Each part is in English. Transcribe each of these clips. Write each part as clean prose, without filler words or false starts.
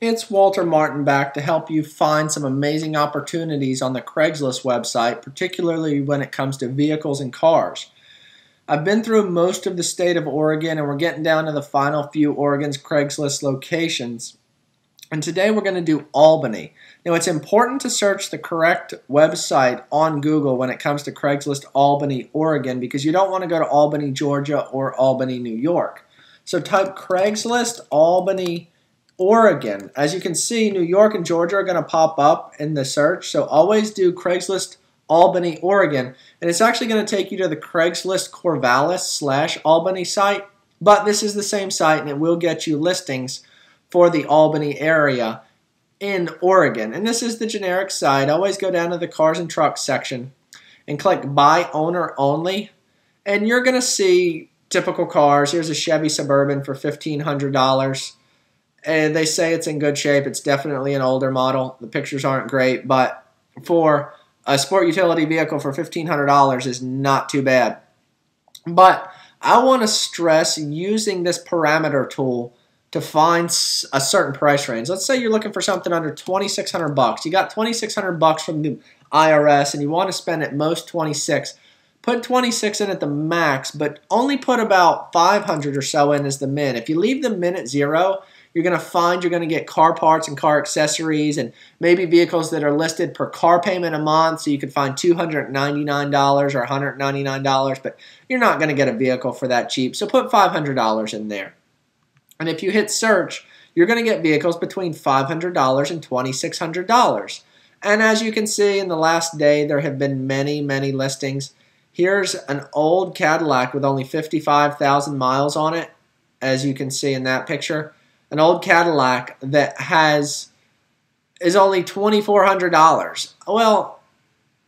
It's Walter Martin back to help you find some amazing opportunities on the Craigslist website, particularly when it comes to vehicles and cars. I've been through most of the state of Oregon, and we're getting down to the final few Oregon's Craigslist locations. And today we're going to do Albany. Now, it's important to search the correct website on Google when it comes to Craigslist Albany, Oregon, because you don't want to go to Albany, Georgia or Albany, New York. So type Craigslist Albany, Oregon. As you can see, New York and Georgia are going to pop up in the search, so always do Craigslist Albany, Oregon, and it's actually going to take you to the Craigslist Corvallis/Albany site, but this is the same site and it will get you listings for the Albany area in Oregon. And this is the generic site. Always go down to the cars and trucks section and click buy owner only, and you're going to see typical cars. Here's a Chevy Suburban for $1,500. And they say it's in good shape. It's definitely an older model. The pictures aren't great, but for a sport utility vehicle for $1,500 is not too bad. But I want to stress using this parameter tool to find a certain price range. Let's say you're looking for something under $2,600. You got $2,600 from the IRS and you want to spend at most $26,000. Put $26,000 in at the max, but only put about $500 or so in as the min. If you leave the min at zero, you're going to find you're going to get car parts and car accessories and maybe vehicles that are listed per car payment a month, so you could find $299 or $199, but you're not going to get a vehicle for that cheap, so put $500 in there. And if you hit search, you're going to get vehicles between $500 and $2,600. And as you can see, in the last day, there have been many, many listings. Here's an old Cadillac with only 55,000 miles on it, as you can see in that picture. An old Cadillac that is only $2,400. Well,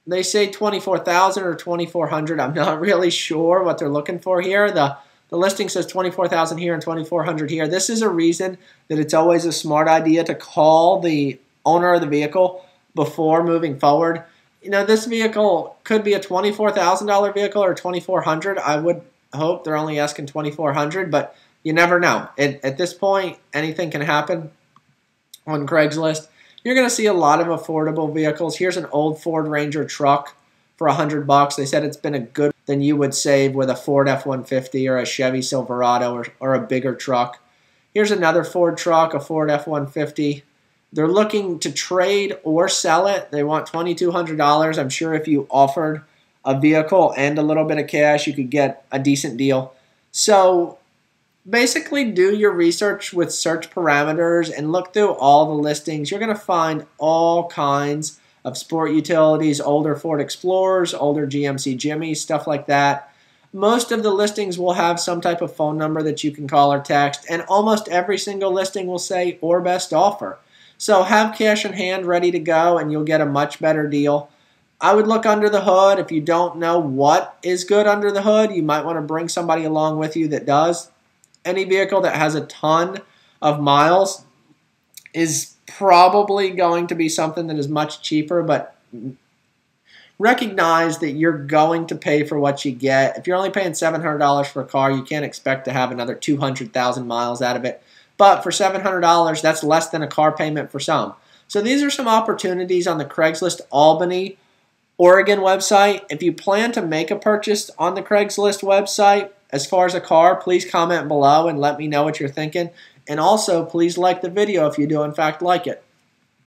they say $24,000 or $2,400. I'm not really sure what they're looking for here. The listing says $24,000 here and $2,400 here. This is a reason that it's always a smart idea to call the owner of the vehicle before moving forward. You know, this vehicle could be a $24,000 vehicle or $2,400. I would hope they're only asking $2,400, but you never know. At this point, anything can happen on Craigslist. You're going to see a lot of affordable vehicles. Here's an old Ford Ranger truck for $100. They said it's been a good than you would save with a Ford F-150 or a Chevy Silverado or a bigger truck. Here's another Ford truck, a Ford F-150. They're looking to trade or sell it. They want $2,200. I'm sure if you offered a vehicle and a little bit of cash, you could get a decent deal. So basically, do your research with search parameters and look through all the listings. You're going to find all kinds of sport utilities, older Ford Explorers, older GMC Jimmys, stuff like that. Most of the listings will have some type of phone number that you can call or text, and almost every single listing will say or best offer. So have cash in hand ready to go, and you'll get a much better deal. I would look under the hood. If you don't know what is good under the hood, you might want to bring somebody along with you that does. Any vehicle that has a ton of miles is probably going to be something that is much cheaper, but recognize that you're going to pay for what you get. If you're only paying $700 for a car, you can't expect to have another 200,000 miles out of it. But for $700, that's less than a car payment for some. So these are some opportunities on the Craigslist Albany, Oregon website. If you plan to make a purchase on the Craigslist website, as far as a car, please comment below and let me know what you're thinking. And also, please like the video if you do in fact like it.